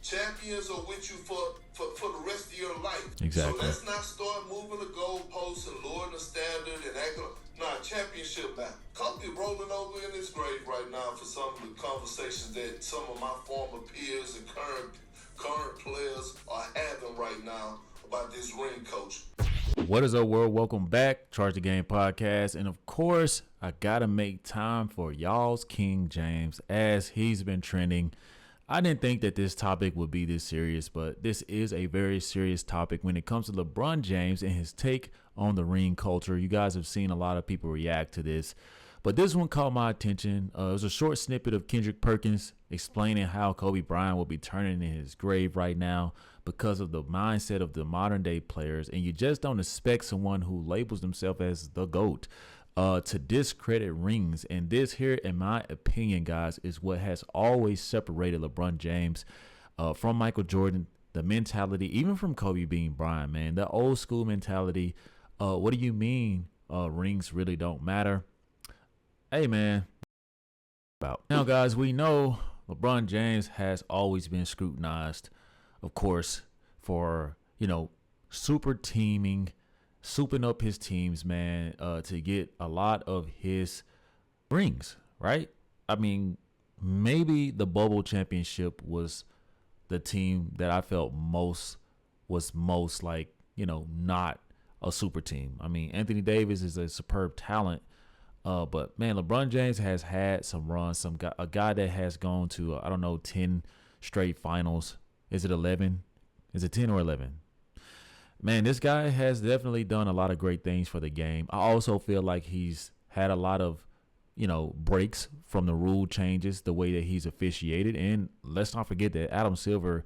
Champions are with you for the rest of your life. Exactly. So let's not start moving the goalposts and lowering the standard and acting. Championship back. Kobe rolling over in his grave right now for some of the conversations that some of my former peers and current players are having right now about this ring culture. What is up, world? Welcome back, Charge the Game podcast, and of course, I gotta make time for y'all's King James as he's been trending. I didn't think that this topic would be this serious, but this is a very serious topic when it comes to LeBron James and his take on the ring culture. You guys have seen a lot of people react to this, but this one caught my attention. It was a short snippet of Kendrick Perkins explaining how Kobe Bryant will be turning in his grave right now because of the mindset of the modern day players, and you just don't expect someone who labels themselves as the GOAT to discredit rings. And this here, in my opinion, guys, is what has always separated LeBron James from Michael Jordan. The mentality, even from Kobe being Bryant, man, the old school mentality. What do you mean rings really don't matter? Hey, man. Now, guys, we know LeBron James has always been scrutinized, of course, for, super teaming, souping up his teams, man, to get a lot of his rings, right? I mean, maybe the bubble championship was the team that I felt was most like, not a super team. I mean, Anthony Davis is a superb talent, but man, LeBron James has had some runs, a guy that has gone to, 10 straight finals. Is it 11? Is it 10 or 11? Man, this guy has definitely done a lot of great things for the game. I also feel like he's had a lot of, breaks from the rule changes, the way that he's officiated. And let's not forget that Adam Silver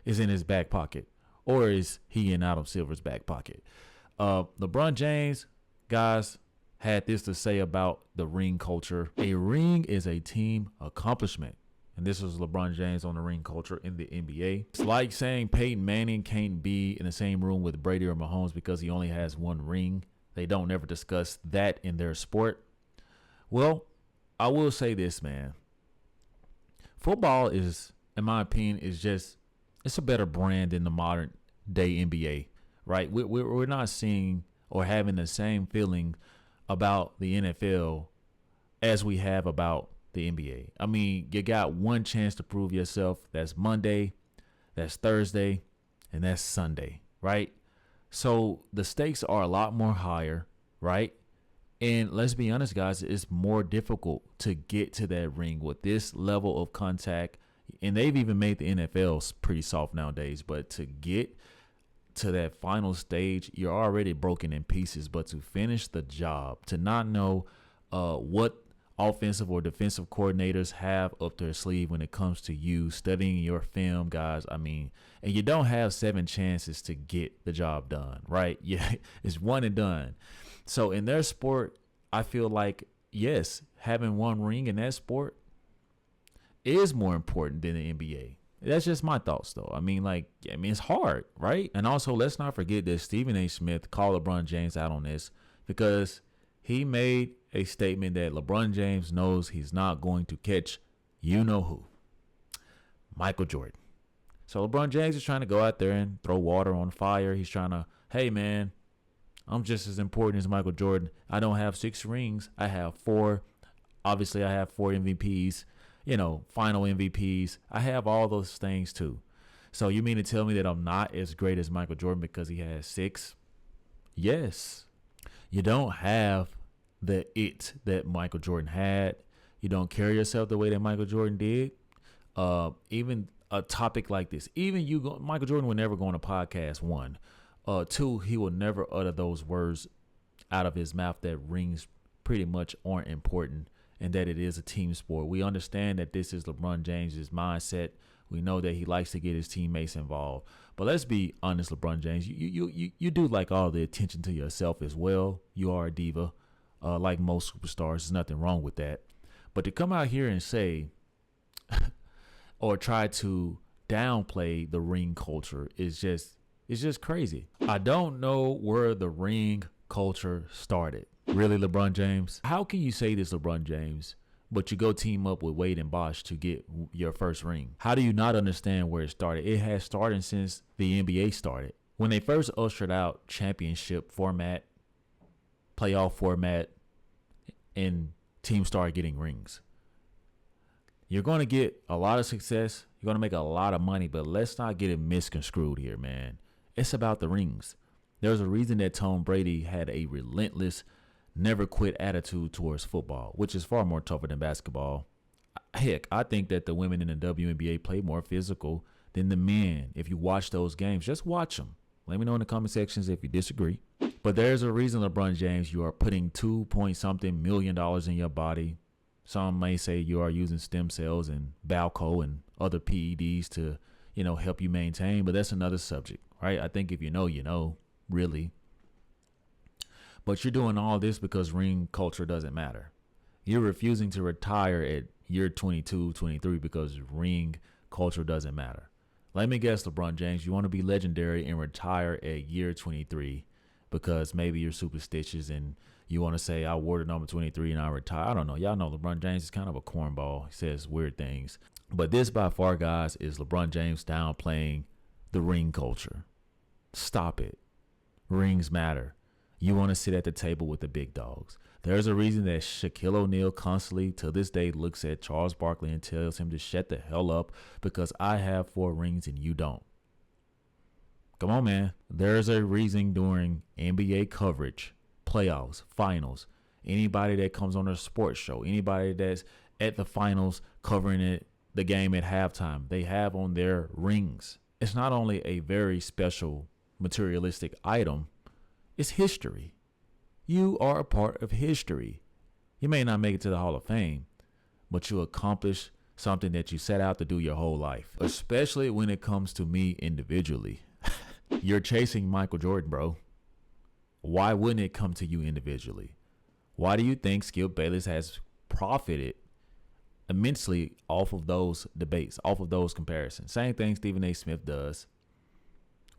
is in his back pocket. Or is he in Adam Silver's back pocket? LeBron James, guys, had this to say about the ring culture. A ring is a team accomplishment. And this was LeBron James on the ring culture in the NBA. It's like saying Peyton Manning can't be in the same room with Brady or Mahomes because he only has one ring. They don't ever discuss that in their sport. Well, I will say this, man. Football is, in my opinion, it's a better brand than the modern day NBA, right? We're not seeing or having the same feeling about the NFL as we have about the NBA. I mean, you got one chance to prove yourself. That's Monday, that's Thursday, and that's Sunday, right? So the stakes are a lot more higher, right? And let's be honest, guys, it's more difficult to get to that ring with this level of contact. And they've even made the NFL pretty soft nowadays. But to get to that final stage, you're already broken in pieces. But to finish the job, to not know what offensive or defensive coordinators have up their sleeve when it comes to you studying your film, guys. I mean, and you don't have 7 chances to get the job done, right? Yeah, it's one and done. So in their sport, I feel like, yes, having one ring in that sport is more important than the NBA. That's just my thoughts, though. I mean, it's hard, right? And also, let's not forget that Stephen A. Smith called LeBron James out on this because he made a statement that LeBron James knows he's not going to catch who, Michael Jordan. So LeBron James is trying to go out there and throw water on fire. He's trying to, hey, man, I'm just as important as Michael Jordan. I don't have 6 rings. I have 4. Obviously, I have 4 MVPs, final MVPs. I have all those things too. So you mean to tell me that I'm not as great as Michael Jordan because he has 6? Yes. You don't have the it that Michael Jordan had. You don't carry yourself the way that Michael Jordan did. Even a topic like this, Michael Jordan would never go on a podcast, 1. 2, he will never utter those words out of his mouth that rings pretty much aren't important and that it is a team sport. We understand that this is LeBron James's mindset. We know that he likes to get his teammates involved. But let's be honest, LeBron James, you do like all the attention to yourself as well. You are a diva, like most superstars. There's nothing wrong with that. But to come out here and say or try to downplay the ring culture is just crazy. I don't know where the ring culture started. Really, LeBron James? How can you say this, LeBron James? but you go team up with Wade and Bosch to get your first ring. How do you not understand where it started? It has started since the NBA started. When they first ushered out championship format, playoff format, and teams started getting rings. You're going to get a lot of success. You're going to make a lot of money, but let's not get it misconstrued here, man. It's about the rings. There's a reason that Tom Brady had a relentless, never quit attitude towards football, which is far more tougher than basketball. Heck, I think that the women in the WNBA play more physical than the men. If you watch those games, just watch them. Let me know in the comment sections if you disagree. But there's a reason, LeBron James, you are putting $2.something million in your body. Some may say you are using stem cells and Balco and other PEDs to, help you maintain. But that's another subject, right? I think if you know, really. But you're doing all this because ring culture doesn't matter. You're refusing to retire at year 22, 23 because ring culture doesn't matter. Let me guess, LeBron James, you want to be legendary and retire at year 23 because maybe you're superstitious and you want to say, I wore the number 23 and I retire. I don't know. Y'all know LeBron James is kind of a cornball. He says weird things. But this by far, guys, is LeBron James downplaying the ring culture. Stop it. Rings matter. You want to sit at the table with the big dogs. There's a reason that Shaquille O'Neal constantly, to this day, looks at Charles Barkley and tells him to shut the hell up because I have 4 rings and you don't. Come on, man. There's a reason during NBA coverage, playoffs, finals, anybody that comes on a sports show, anybody that's at the finals covering the game at halftime, they have on their rings. It's not only a very special materialistic item, it's history. You are a part of history. You may not make it to the Hall of Fame, but you accomplish something that you set out to do your whole life, especially when it comes to me individually. You're chasing Michael Jordan, bro. Why wouldn't it come to you individually? Why do you think Skip Bayless has profited immensely off of those debates, off of those comparisons? Same thing Stephen A. Smith does.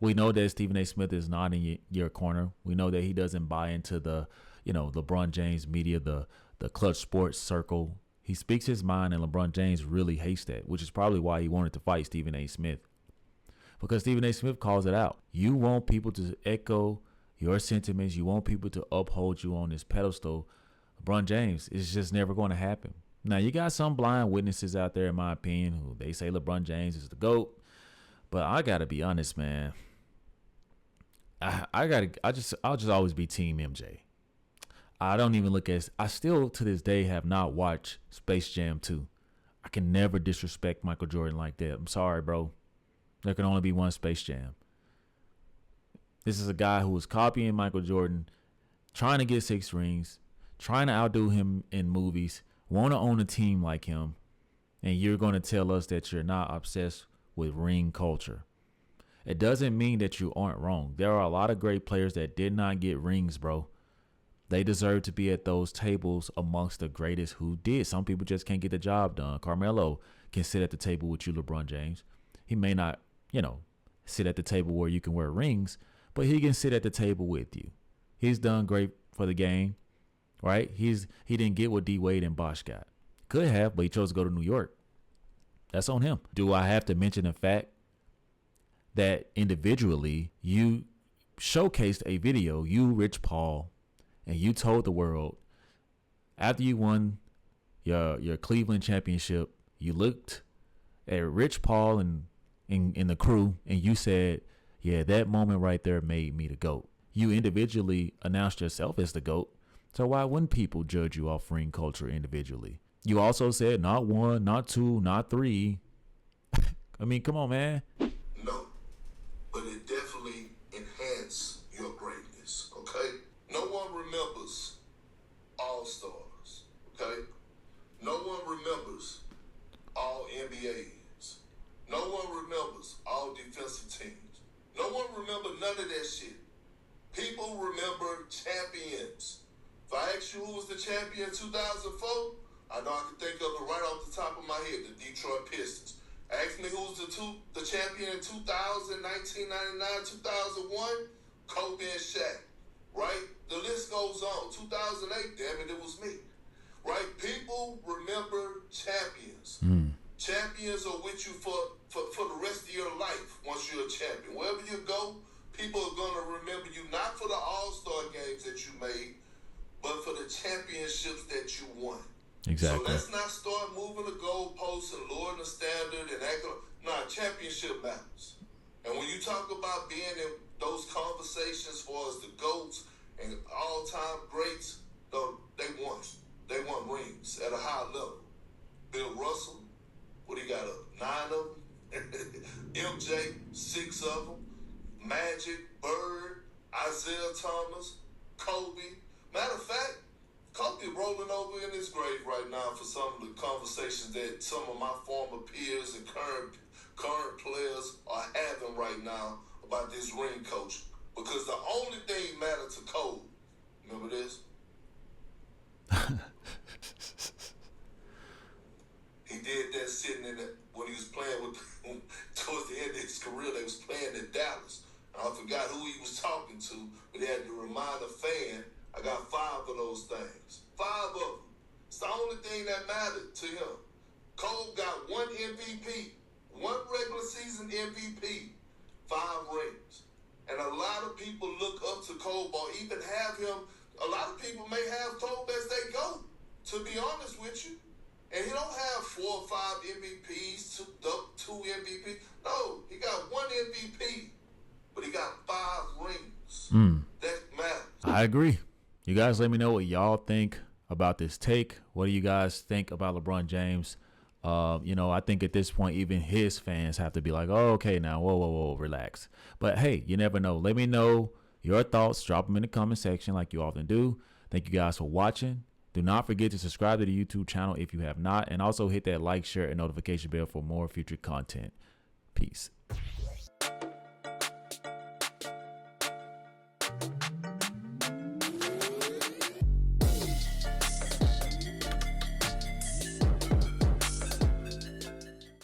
We know that Stephen A. Smith is not in your corner. We know that he doesn't buy into the, LeBron James media, the clutch sports circle. He speaks his mind, and LeBron James really hates that, which is probably why he wanted to fight Stephen A. Smith. Because Stephen A. Smith calls it out. You want people to echo your sentiments. You want people to uphold you on this pedestal. LeBron James, it's just never going to happen. Now, you got some blind witnesses out there, in my opinion, who they say LeBron James is the GOAT. But I got to be honest, man. I'll just always be Team MJ. I don't even I still to this day have not watched Space Jam 2. I can never disrespect Michael Jordan like that. I'm sorry, bro. There can only be one Space Jam. This is a guy who was copying Michael Jordan, trying to get 6 rings, trying to outdo him in movies, want to own a team like him, and you're going to tell us that you're not obsessed with ring culture. It doesn't mean that you aren't wrong. There are a lot of great players that did not get rings, bro. They deserve to be at those tables amongst the greatest who did. Some people just can't get the job done. Carmelo can sit at the table with you, LeBron James. He may not, sit at the table where you can wear rings, but he can sit at the table with you. He's done great for the game, right? He didn't get what D Wade and Bosch got. Could have, but he chose to go to New York. That's on him. Do I have to mention the fact that individually you showcased a video, you, Rich Paul, and you told the world after you won your Cleveland championship, you looked at Rich Paul and in the crew and you said, yeah, that moment right there made me the GOAT. You individually announced yourself as the GOAT. So why wouldn't people judge you off ring culture individually? You also said not 1, not 2, not 3. I mean, come on, man. No, but it definitely enhanced your greatness, okay? No one remembers all-stars, okay? No one remembers all NBAs. No one remembers all defensive teams. No one remembers none of that shit. People remember champions. If I ask you who was the champion in 2004, I know I can think of it right off the top of my head, the Detroit Pistons. Ask me who's the champion in 2000, 1999, 2001, Kobe and Shaq, right? The list goes on. 2008, damn it, it was me. right? People remember champions. Champions are with you for the rest of your life once you're a champion. Wherever you go, people are going to remember you not for the all-star games that you made, but for the championships that you won. Exactly. So let's not start moving the goalposts and lowering the standard and acting. Nah, championship matters. And when you talk about being in those conversations as far as the GOATs and all-time greats, they won. They won rings at a high level. Bill Russell, what he got up? 9 of them. MJ, 6 of them. Magic, Bird, Isaiah Thomas, Kobe. Matter of fact, Kobe rolling over in his grave right now for some of the conversations that some of my former peers and current players are having right now about this ring coach. Because the only thing mattered to Kobe, remember this? He did that sitting in the, when he was playing with, towards the end of his career, they was playing in Dallas. I forgot who he was talking to, but he had to remind a fan, I got 5 of those things. 5 of them. It's the only thing that mattered to him. Cole got 1 MVP, 1 regular season MVP, 5 rings. And a lot of people look up to Cole Ball, even have him. A lot of people may have Cole as they go, to be honest with you. And he don't have 4 or 5 MVPs, 2 MVPs. No, he got 1 MVP, but he got 5 rings. That matters. I agree. You guys let me know what y'all think about this take. What do you guys think about LeBron James? I think at this point, even his fans have to be like, oh, okay, now, whoa, relax. But hey, you never know. Let me know your thoughts. Drop them in the comment section like you often do. Thank you guys for watching. Do not forget to subscribe to the YouTube channel if you have not. And also hit that like, share, and notification bell for more future content. Peace.